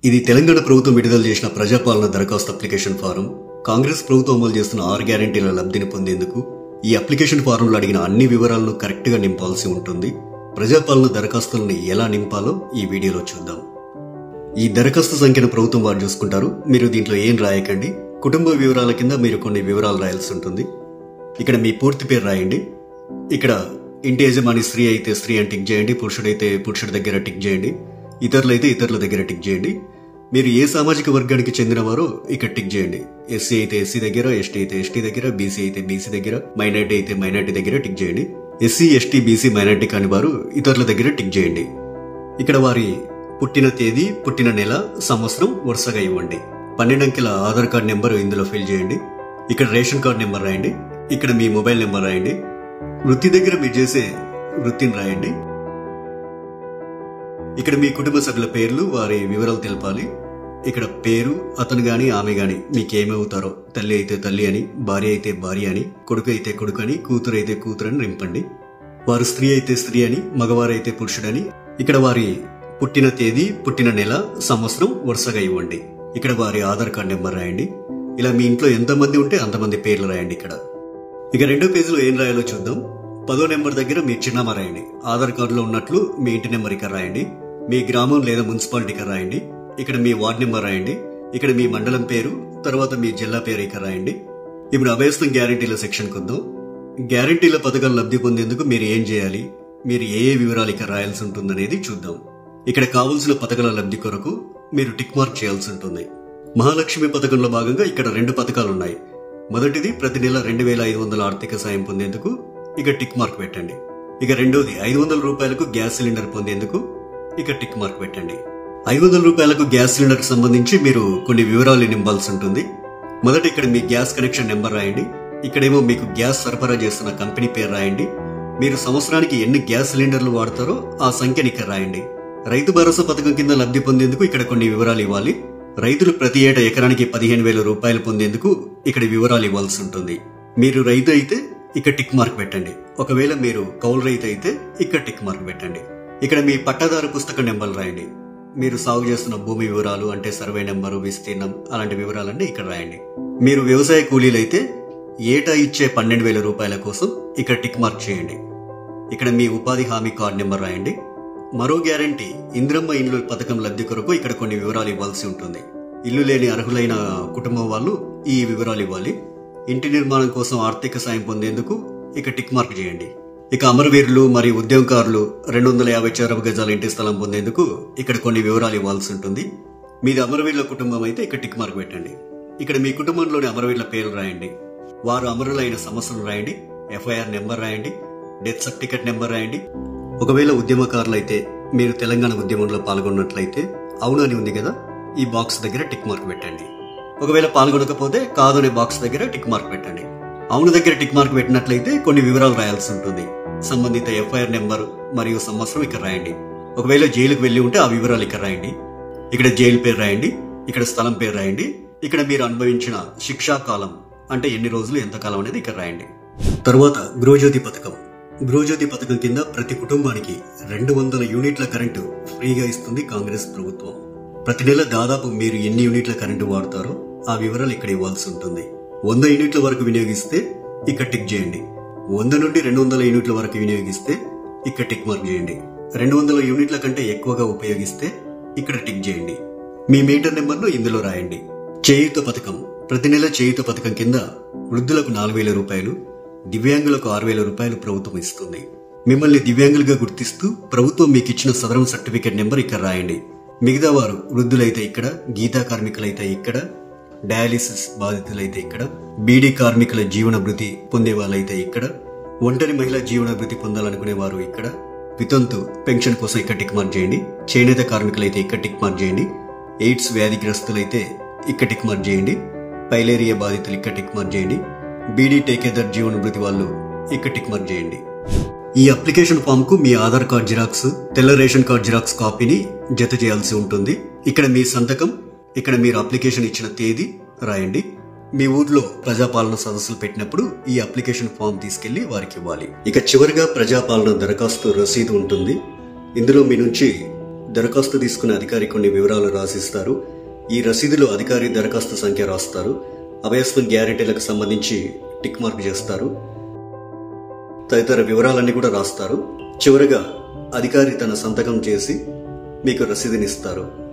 ఇది తెలంగాణ ప్రభుత్వం విడుదల చేసిన ప్రజాపాలన దరఖాస్తు అప్లికేషన్ ఫారం. కాంగ్రెస్ ప్రభుత్వం అమలు చేస్తున్న 6 గ్యారెంటీల లబ్ధిని పొందేందుకు ఈ అప్లికేషన్ ఫారంలో అడిగిన అన్ని వివరాలను కరెక్ట్ గా నింపాల్సి ఉంటుంది. ప్రజాపాలన దరఖాస్తులను ఎలా నింపాలో ఈ వీడియోలో చూద్దాం. ఈ దరఖాస్తు సంఖ్యను ప్రభుత్వం వారు చూసుకుంటారు. మీరు దీంట్లో ఏం రాయకండి. కుటుంబ వివరాల కింద మీరు కొన్ని వివరాలు రాయాల్సి ఉంటుంది. ఇక్కడ మీ పూర్తి పేరు రాయండి. ఇక్కడ ఇంటి యజమాని స్త్రీ అయితే స్త్రీ అని టిక్ చేయండి, పురుషుడైతే పురుషుడి దగ్గర టిక్ చేయండి, ఇతరులైతే ఇతరుల దగ్గర టిక్ చేయండి. మీరు ఏ సామాజిక వర్గానికి చెందినవారో ఇక్కడ టిక్ చేయండి. ఎస్సీ అయితే ఎస్సీ దగ్గర, ఎస్టీ అయితే ఎస్టీ దగ్గర, బీసీ అయితే బీసీ దగ్గర, మైనార్టీ అయితే మైనార్టీ దగ్గర టిక్ చేయండి. ఎస్సీ ఎస్టీ బీసీ మైనార్టీ కాని వారు ఇతరుల దగ్గర టిక్ చేయండి. ఇక్కడ వారి పుట్టిన తేదీ, పుట్టిన నెల, సంవత్సరం వరుసగా ఇవ్వండి. 12 అంకెల ఆధార్ కార్డ్ నెంబర్ ఇందులో ఫిల్ చేయండి. ఇక్కడ రేషన్ కార్డ్ నెంబర్ రాయండి. ఇక్కడ మీ మొబైల్ నెంబర్ రాయండి. వృత్తి దగ్గర మీరు చేసే వృత్తిని రాయండి. ఇక్కడ మీ కుటుంబ సభ్యుల పేర్లు, వారి వివరాలు తెలపాలి. ఇక్కడ పేరు, అతను గాని ఆమె గాని మీకేమవుతారో, తల్లి అయితే తల్లి అని, భార్య అయితే భార్య అని, కొడుకు అయితే కొడుకు అని, కూతురు అయితే కూతురు అని నింపండి. వారు స్త్రీ అయితే స్త్రీ అని, మగవారైతే పురుషుడని. ఇక్కడ వారి పుట్టిన తేదీ, పుట్టిన నెల, సంవత్సరం వరుసగా ఇవ్వండి. ఇక్కడ వారి ఆధార్ కార్డ్ నెంబర్ రాయండి. ఇలా మీ ఇంట్లో ఎంతమంది ఉంటే అంతమంది పేర్లు రాయండి. ఇక్కడ ఇక 2వ పేజీలో ఏం రాయాలో చూద్దాం. 10వ నెంబర్ దగ్గర మీ చిరునామా రాయండి. ఆధార్ కార్డులో ఉన్నట్లు మీ ఇంటి నెంబర్ ఇక్కడ రాయండి. మీ గ్రామం లేదా మున్సిపాలిటీ ఇక్కడ రాయండి. ఇక్కడ మీ వార్డ్ నెంబర్ రాయండి. ఇక్కడ మీ మండలం పేరు, తర్వాత మీ జిల్లా పేరు ఇక్కడ రాయండి. ఇప్పుడు అభయస్థం గ్యారెంటీల సెక్షన్ కొద్దాం. గ్యారెంటీల పథకాలు లబ్ధి పొందేందుకు మీరు ఏం చేయాలి, మీరు ఏ వివరాలు ఇక్కడ రాయాల్సి ఉంటుందనేది చూద్దాం. ఇక్కడ కావలసిన పథకాల లబ్ధి కొరకు మీరు టిక్ మార్క్ చేయాల్సి ఉంటుంది. మహాలక్ష్మి పథకంలో భాగంగా ఇక్కడ 2 పథకాలు ఉన్నాయి. మొదటిది ప్రతి నెల 2500 ఆర్థిక సాయం పొందేందుకు ఇక టిక్ మార్క్ పెట్టండి. ఇక రెండోది 500 రూపాయలకు గ్యాస్ సిలిండర్ పొందేందుకు ఇక టిక్ మార్క్ పెట్టండి. 500 రూపాయలకు గ్యాస్ సిలిండర్ కు సంబంధించి మీరు కొన్ని వివరాలు నింపాల్సి ఉంటుంది. మొదట ఇక్కడ మీ గ్యాస్ కనెక్షన్ నెంబర్ రాయండి. ఇక్కడేమో మీకు గ్యాస్ సరఫరా చేస్తున్న కంపెనీ పేరు రాయండి. మీరు సంవత్సరానికి ఎన్ని గ్యాస్ సిలిండర్లు వాడతారో ఆ సంఖ్యని ఇక్కడ రాయండి. రైతు భరోసా పథకం కింద లబ్ధి పొందేందుకు ఇక్కడ కొన్ని వివరాలు ఇవ్వాలి. రైతులు ప్రతి ఏటా ఎకరానికి 15,000 రూపాయలు పొందేందుకు ఇక్కడ వివరాలు ఇవ్వాల్సి ఉంటుంది. మీరు రైతు అయితే ఇక్కడ టిక్ మార్క్ పెట్టండి. ఒకవేళ మీరు కౌలు రైతు అయితే ఇక్కడ టిక్ మార్క్ పెట్టండి. ఇక్కడ మీ పట్టాదారు పుస్తక నెంబర్లు రాయండి. మీరు సాగు చేస్తున్న భూమి వివరాలు అంటే సర్వే నెంబరు, విస్తీర్ణం అలాంటి వివరాలన్నీ ఇక్కడ రాయండి. మీరు వ్యవసాయ కూలీలైతే ఏటా ఇచ్చే 12,000 రూపాయల కోసం ఇక్కడ టిక్ మార్క్ చేయండి. ఇక్కడ మీ ఉపాధి హామీ కార్డు నెంబర్ రాయండి. మరో గ్యారంటీ ఇంద్రమ్మ ఇండ్లు పథకం లబ్ధి కొరకు ఇక్కడ కొన్ని వివరాలు ఇవ్వాల్సి ఉంటుంది. ఇల్లు లేని అర్హులైన కుటుంబం వాళ్ళు ఈ వివరాలు ఇవ్వాలి. ఇంటి నిర్మాణం కోసం ఆర్థిక సాయం పొందేందుకు ఇక టిక్ మార్క్ చేయండి. ఇక అమరవీరులు మరియు ఉద్యమకారులు 250 చదరపు గజాల ఇంటి స్థలం పొందేందుకు ఇక్కడ కొన్ని వివరాలు ఇవ్వాల్సి ఉంటుంది. మీది అమరవీరుల కుటుంబం అయితే ఇక్కడ టిక్ మార్క్ పెట్టండి. ఇక్కడ మీ కుటుంబంలోని అమరవీరుల పేర్లు రాయండి. వారు అమరులైన సంవత్సరం రాయండి. FIR నెంబర్ రాయండి. డెత్ సర్టిఫికెట్ నెంబర్ రాయండి. ఒకవేళ ఉద్యమకారులు అయితే మీరు తెలంగాణ ఉద్యమంలో పాల్గొన్నట్లయితే అవును అని ఉంది కదా, ఈ బాక్స్ దగ్గర టిక్ మార్క్ పెట్టండి. ఒకవేళ పాల్గొనకపోతే కాదు అనే బాక్స్ దగ్గర టిక్ మార్క్ పెట్టండి. అవును దగ్గర టిక్ మార్క్ పెట్టినట్లయితే కొన్ని వివరాలు రాయాల్సి ఉంటుంది. సంబంధిత FIR నెంబర్ మరియు సంవత్సరం ఇక్కడ రాయండి. ఒకవేళ జైలుకు వెళ్లి ఉంటే ఆ వివరాలు ఇక్కడ రాయండి. ఇక్కడ జైలు పేరు రాయండి. ఇక్కడ స్థలం పేరు రాయండి. ఇక్కడ మీరు అనుభవించిన శిక్షా కాలం అంటే ఎన్ని రోజులు, ఎంత కాలం అనేది ఇక్కడ రాయండి. తరువాత గృహజ్యోతి పథకం. గృహజ్యోతి పథకం కింద ప్రతి కుటుంబానికి 200 యూనిట్ల కరెంటు ఫ్రీగా ఇస్తుంది కాంగ్రెస్ ప్రభుత్వం. ప్రతి నెల దాదాపు మీరు ఎన్ని యూనిట్ల కరెంటు వాడతారో ఆ వివరాలు ఇక్కడ ఇవ్వాల్సి ఉంటుంది. 100 యూనిట్ల వరకు వినియోగిస్తే ఇక్కడ టిక్ చేయండి. 100 నుండి 200 యూనిట్ల వరకు వినియోగిస్తే ఇక్కడ టిక్ మార్క్ చేయండి. 200 యూనిట్ల కంటే ఎక్కువగా ఉపయోగిస్తే ఇక్కడ టిక్ చేయండి. మీ మీటర్ నెంబర్ను ఇందులో రాయండి. చేయూత పథకం. ప్రతి నెల చేయూత పథకం కింద వృద్ధులకు 4,000 రూపాయలు, దివ్యాంగులకు 6,000 రూపాయలు ప్రభుత్వం ఇస్తుంది. మిమ్మల్ని దివ్యాంగులుగా గుర్తిస్తూ ప్రభుత్వం మీకు ఇచ్చిన సదరం సర్టిఫికేట్ నెంబర్ ఇక్కడ రాయండి. మిగతా వారు వృద్ధులైతే ఇక్కడ, గీతా కార్మికులైతే ఇక్కడ, డయాలిసిస్ బాధితులైతే ఇక్కడ, బీడీ కార్మికుల జీవన భృతి పొందే వాళ్ళైతే ఇక్కడ, ఒంటరి మహిళా జీవన భృతి పొందాలనుకునే వారు ఇక్కడ, వితంతు పెన్షన్ కోసం ఇక్కడ టిక్ మార్క్ చేయండి. చేనేత కార్మికులైతే ఇక్కడ టిక్ మార్క్ చేయండి. ఎయిడ్స్ వ్యాధిగ్రస్తులైతే ఇక్కడ టిక్ మార్క్ చేయండి. పైలేరియా బాధితులు ఇక్కడ టిక్ మార్క్ చేయండి. బీడీ టేకేదర్ జీవన భృతి వాళ్ళు ఇక్కడ టిక్ మార్క్ చేయండి. ఈ అప్లికేషన్ ఫామ్ కు మీ ఆధార్ కార్డ్ జిరాక్స్, తెల్ల రేషన్ కార్డ్ జిరాక్స్ కాపీని జత చేయాల్సి ఉంటుంది. ఇక్కడ మీ సంతకం, ఇక్కడ మీరు అప్లికేషన్ ఇచ్చిన తేదీ రాయండి. మీ ఊర్లో ప్రజాపాలన సదస్సులు పెట్టినప్పుడు ఈ అప్లికేషన్ ఫామ్ తీసుకెళ్లి వారికి ఇవ్వాలి. ఇక చివరిగా ప్రజాపాలన దరఖాస్తు రసీదు ఉంటుంది. ఇందులో మీ నుంచి దరఖాస్తు తీసుకునే అధికారి కొన్ని వివరాలు రాసిస్తారు. ఈ రసీదులో అధికారి దరఖాస్తు సంఖ్య రాస్తారు. అభయస్థం గ్యారెంటీలకు సంబంధించి టిక్ మార్క్ చేస్తారు. తదితర వివరాలన్నీ కూడా రాస్తారు. చివరగా అధికారి తన సంతకం చేసి మీకు రసీదునిస్తారు.